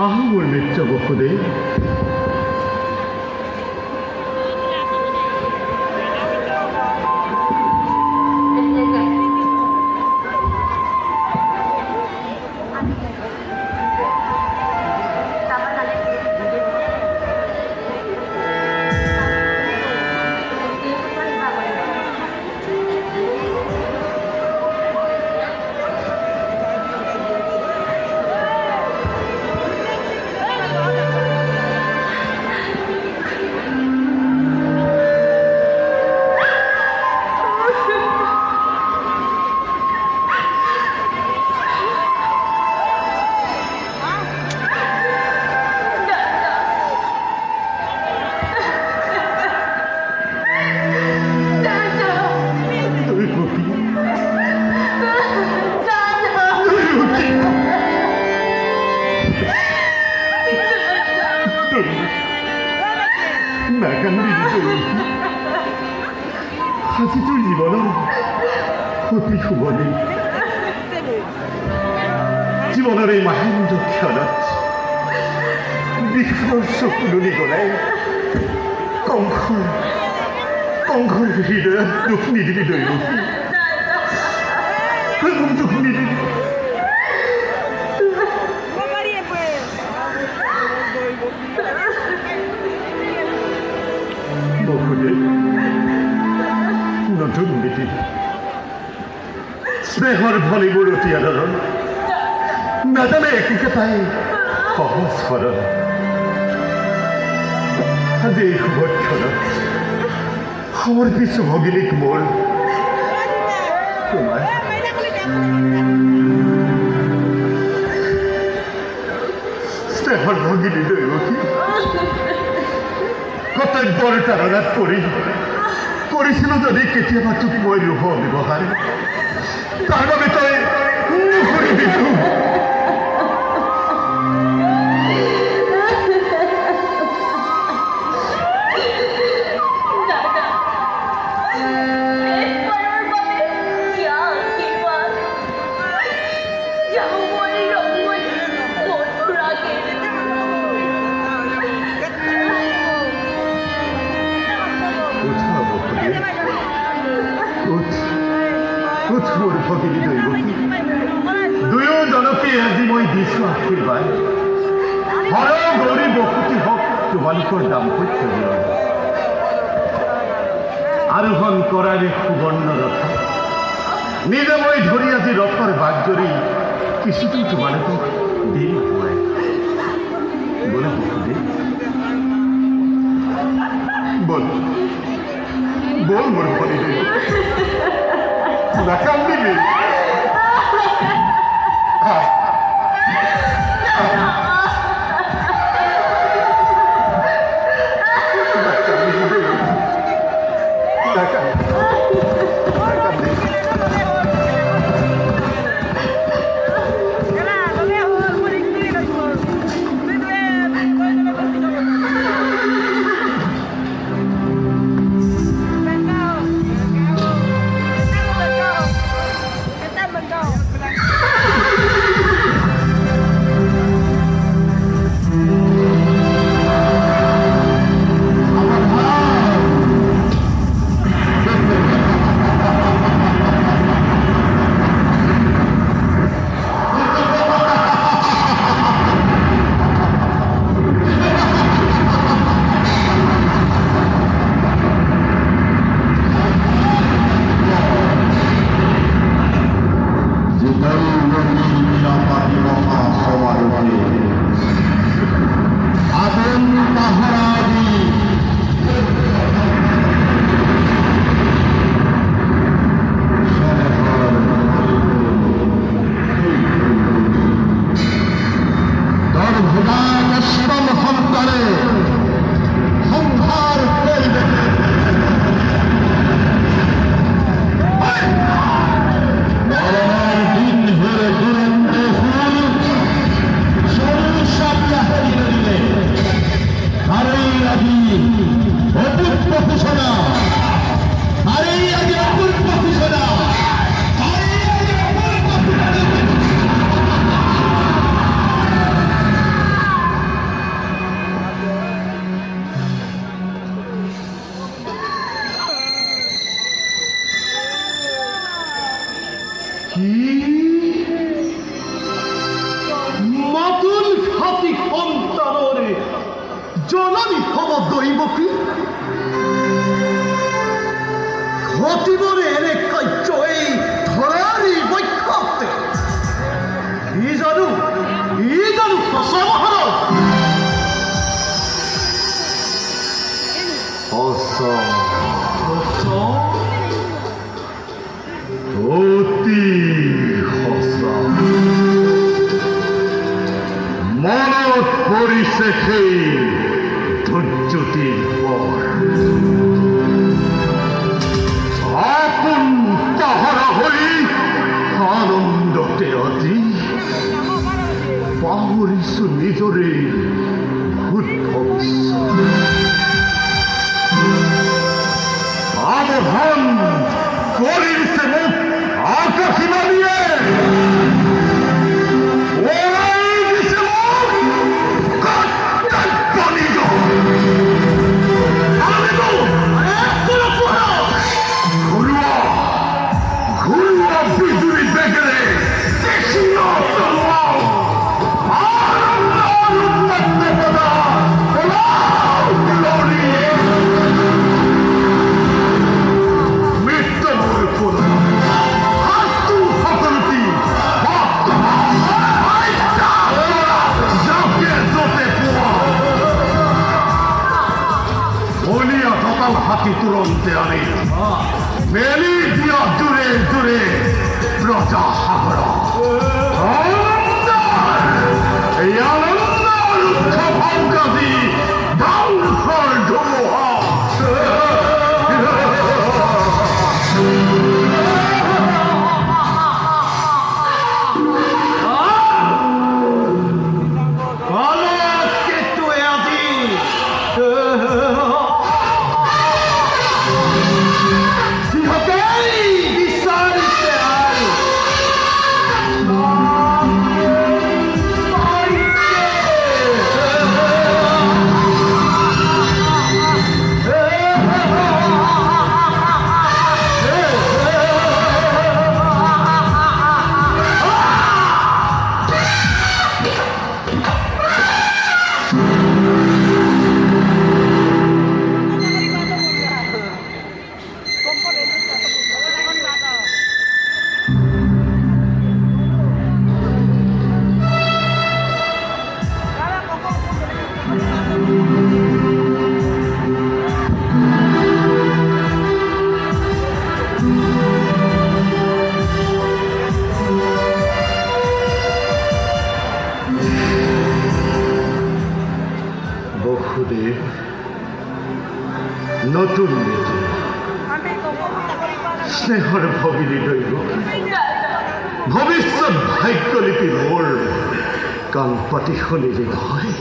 আহোৰ মিত্ৰ বসুদেব, আজি তোৰ জীৱনৰ অতি শুভদিন। জীৱনৰ এই মহেন্দ্ৰ ক্ষণত বিষৰ চকুলনি গলাই কংসৰ হৃদয়ত দুখ নিদিলি দৈৱকী, দুখ নিদিলি। বসুদেৱ নতুন নীতি স্নেহৰ ভলিবোৰ অতি আদৰণ নাজানে একোকে পাই সহজ সৰল। আজি এই শুভক্ষণত সমৰ্পিছো ভগিনীক মোৰ তোমাৰ স্নেহৰ ভগিনী দৈৱকী। কৰ্তব্যৰ তাৰণাত কৰিছিলোঁ যদি কেতিয়াবা তোক মই ৰূপ ব্যৱহাৰ, তাৰ বাবে তই নকৰিবি। মোৰ ভগিনী দৈৱকী, দুয়োজনকে আজি মই দিছোঁ আশীৰ্বাদ। হৰ গৌৰী বসতি হওক তোমালোকৰ দাম্পত্য জীৱন। আৰোহণ কৰাৰে সুবৰ্ণ ৰথ নিজে মই ধৰি আজি ৰথৰ বাট জৰি কিছুতো তোমালোকক দিন হোৱাই বলে বসুদেৱ, বল বল মোৰ ভগিনী দৈৱকী, নাকান্দিবি। অপূর্ব ঘোষণা, আরে আজ অপূর্ব ঘোষণা, আরে আজ অপূর্ব ঘোষণা। কি মাতুল খাতি সন্তানরে জননী হব দৈব কি ঘটিবরে এনে কাৰ্য এই ধৰাৰি বৈক্ষতে ই জানো সঁচা মহাৰাজ সঁচা অতি সঁচা মনত পৰিছে সেই ধৈৰ্যটিৰ পৰ আপোন পাহৰা হৈ আনন্দতে আজি পাহৰিছো নিজৰে ভূত ভৱিষ্যত আবহন কৰিছে মোক আকাশীবাণীয়ে হাতি তুৰন্তে আনে মেলি দিয়া দূৰে দূৰে প্ৰজা সাগৰ এই আনন্দ ৰুক্ষ ভাবকাদি ধ্বংসৰ ধুমুহা বসুদেৱ নতুন নীতি স্নেহৰ ভগিনী দৈব ভৱিষ্যত ভাগ্যলিপি মোৰ কাণ পাতি শুনিলি নহয়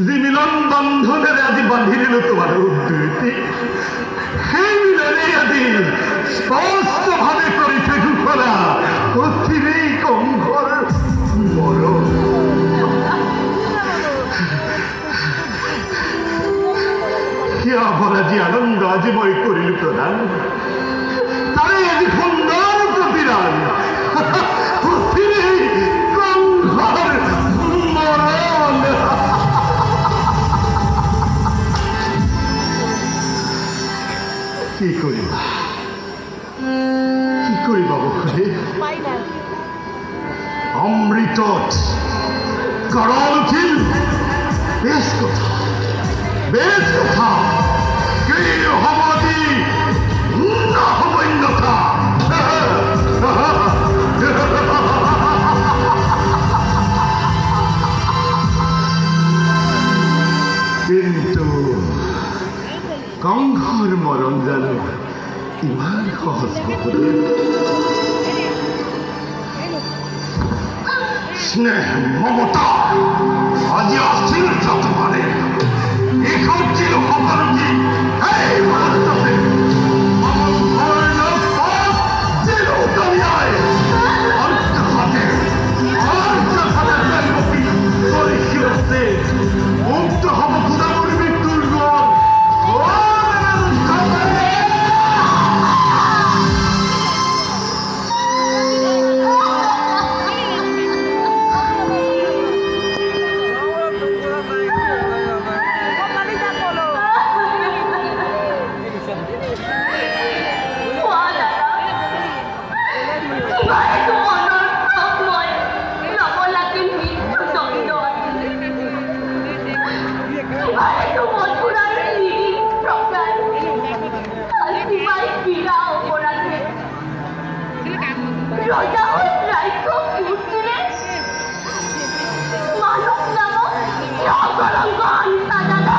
যি মিলন বন্ধনেৰে আজি বান্ধি দিলো তোমাৰ উদ্ধৃতি সেই মিলনেই আজি স্পষ্টভাৱে কৰিছে ঘোষণা অচিৰেই কংসৰ মৰণ আমাৰ আজি আনন্দ আজি মই কৰিল প্ৰদান তাৰে আজি সুন্দৰ প্ৰতিদান মৰণ কি কৰিবা বসুদেৱ অমৃতত কৰণ উঠিল বেশ কথা কি হবতি নহবন্যতা কিন্তু কংসৰ মৰণ জানো ইমান সহজ বসুদেৱ স্নেহ মমতা আজি আছিল যত মানে রজা রাইকো পুতুলে মানব নামক অকলঙ্ক আন্তাজানা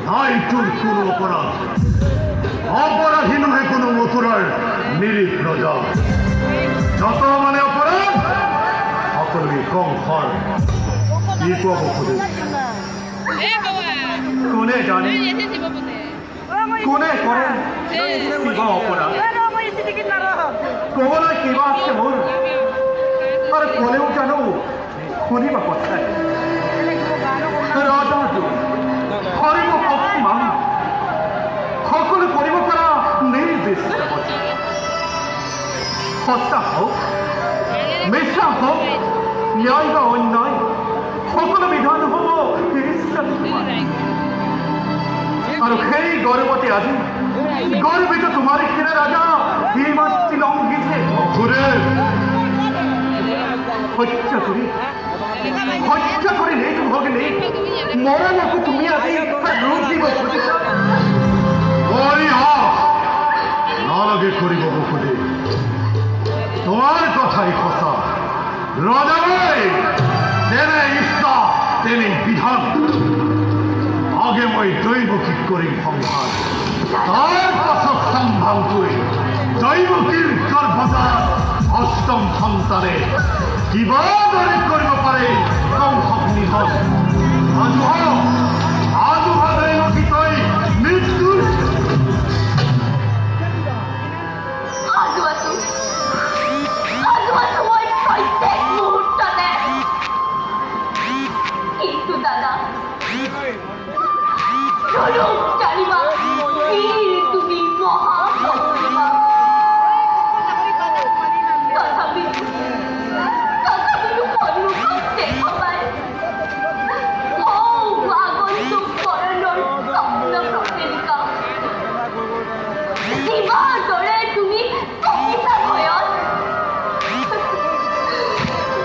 নাই তোর কোনো অপরাধ অপরাধী নহে কোনো মথুরার নিরীহ প্রজা যত মানে অপরাধ সকলেই কম ফল কি কব খুদে কোনে জানে কোনে কৰে কিবা অপৰাধ ক'বলৈ কিবা আছে মোৰ আৰু ক'লেও জানো শুনিবা কথা ৰজাটো হৰিব শক্তিমান সকলো কৰিব পৰা নিৰ্দিষ্ট সঁচা হওক মিছা হওক ন্যায় বা অন্যায় সকলো বিধান হ'ব আৰু সেই গৰ্বতে আজি গর্বিত তোমার এখানে রাজা এই মাছটি লঙ্ঘিছে হত্যা করে নেই তো ভগিনী মরা লোক তুমি আজি রূপ দিব খুঁজেছ নালাগে করিব বকুদে তোমার কথাই কথা রাজা তেনে ইচ্ছা তেনে বিধান আগে মই দৈবকী করি সংসার তার পাছত সম্ভাৱটোৱে দৈবকীৰ গৰ্ভজাত অষ্টম সন্তানে কিবা দৰে কৰিব পাৰে কংসক নিহত আজোহা দৈবকী তই মৃত্যুৰ মই প্ৰত্যেক মুহূৰ্ততে কিন্তু দাদা স্বৰূপ জানিবা তুমি মহাপ্ৰতিভা তথাপি সন্মুখত দেখা পাই আগন্তুক পৰাণৰ স্বপ্ন প্ৰচেলিকা দিবাৰ দৰে তুমি কবিতা ভয়ত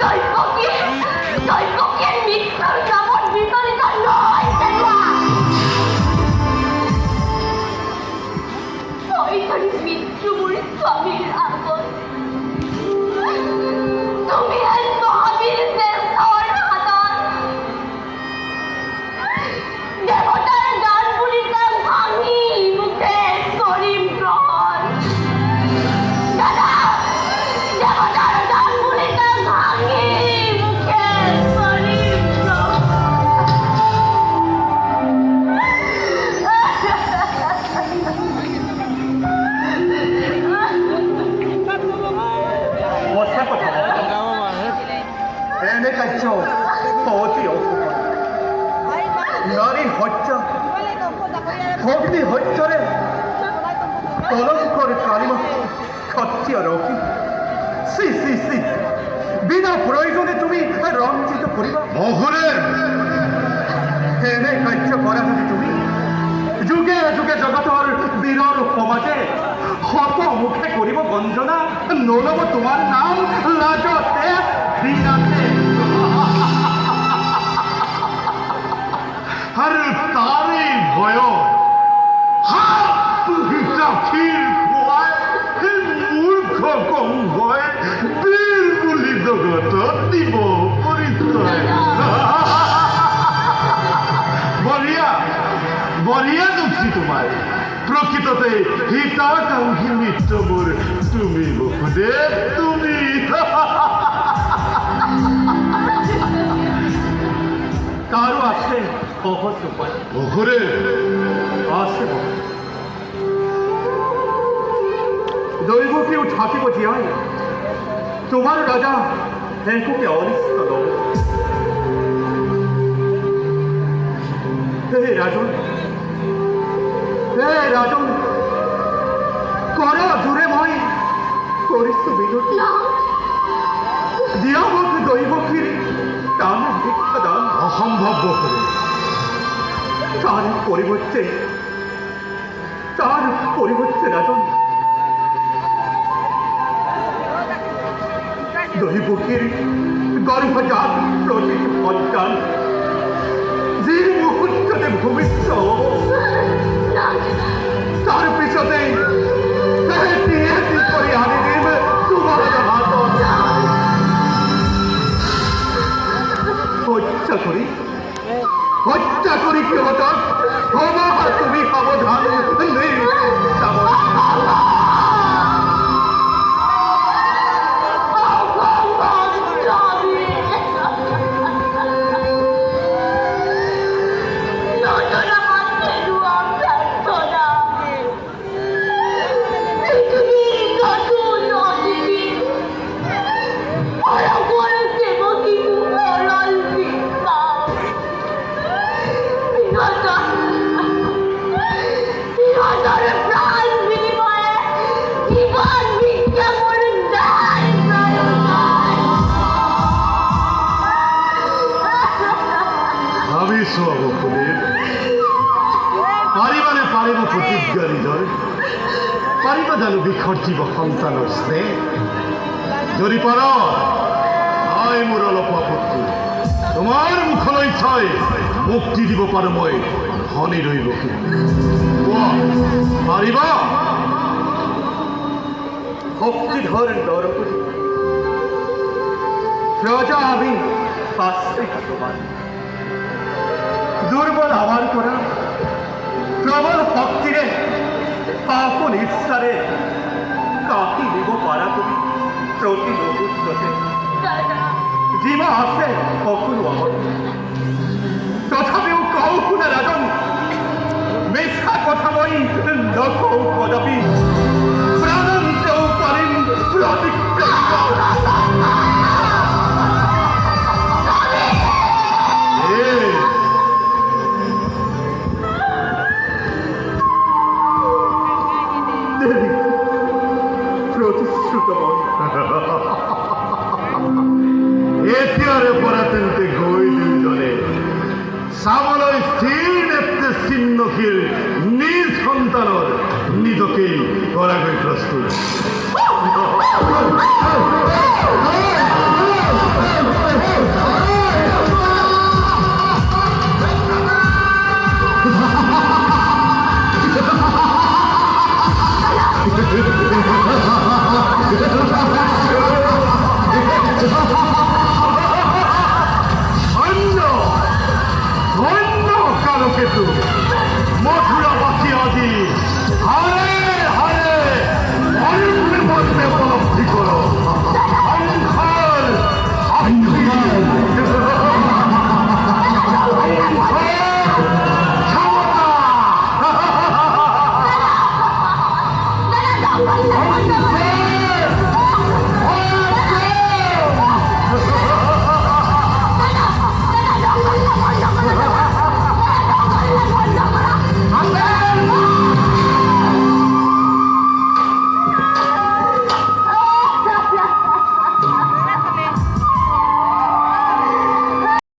দৈবকীৰ মৃত্যুৰ নামত বিচলিত নহয় পেলোৱা মৃত্যু মোৰ স্বামীৰ আগত তুমি এক মহাবীৰ শ্ৰেষ্ঠৰ হাতত দেৱতাৰ গান বুলি তাক ভাঙি মুখে কৰিম গ্ৰহণ দাদা দেৱতাৰ গান বুলি তাক ভাঙি মুখে কৰিম এনে কাৰ্য অতি অশুভ নাৰী হত্যা ভগ্নী হত্যাৰে কলঙ্কৰ কালিমা ক্ষত্ৰিয় ৰখি শ্ৰী শ্ৰী শ্ৰী বিনা প্ৰয়োজনে তুমি ৰঞ্জিত কৰিবা মহুৰে এনে কাৰ্য কৰা যদি তুমি যুগে যুগে জগতৰ বীৰৰ সমাজে শত মুখে কৰিব গঞ্জনা নলব তোমাৰ নাম লাজতে ঘৃণাতে আৰু তাৰে ভয় গাখীৰ খুৱাই মূৰ্খ কম ভয় বীৰ বুলি জগতত দিব পৰিচয় বঢ়িয়া দুখী তোমাৰ প্ৰকৃততে হিতাকাংক্ষী মিত্ৰ মোৰ তুমি বসুদেৱ তুমি কারো আছে সহজ উপায় ওঘরে আছে দৈবকেও থাকিব জীয়াই তোমার রাজা একোকে অনিষ্ট নব হে রাজন কর জোরে মই কৰিছো বিনতি দিয়া মোক দৈবকীৰ দান শিক্ষাদান অসম্ভব করে তার পরিবর্তে রাজন দৈবকীর গর্ভজাত প্রতিটি সন্তান যে মুহূর্ততে ভবিষ্য তার পিছতে হত্যা করি কি হতো ক্ষমা তুমি সাবধান নেই ভাবিছো অবকুলের পাৰিবানে পাৰিব প্ৰতিজ্ঞা নিজৰ পাৰিবা জানো বিসৰ্জিব সন্তানৰ স্নেহ যদি পাৰ হয় মোৰ অলপ আপত্তি তোমাৰ মুখলৈ চাই মুক্তি দিব পাৰো মই ধনী ৰহিব কি পাৰিবা ভক্তিধর দরপতি প্রজা আমি পাশে তোমার দুর্বল আমার করা প্রবল ভক্তিরে আপন ঈশ্বরে কাকি দিব পারা তুমি প্রতি মুহূর্ততে জীবা আছে কখনো আমার তথাপিও কৌকুনা রাজন মিথ্যা কথা বই লোক কদাপি প্রাণন্তেও পারেন প্রতিশ্রুত এতিয়াৰে পৰা তেন্তে গৈ দুইজনে চাবলৈ স্থিৰ নেত্ৰে চিহ্নশীল নিজ সন্তানৰ নিজকেই কৰাকৈ প্ৰস্তুত কেতু মথুৰাবাসী আজি হাৰে হাৰে মৰুভূমি মধ্যে উপলব্ধি কৰো অঙ্কৰ ক্ষমতা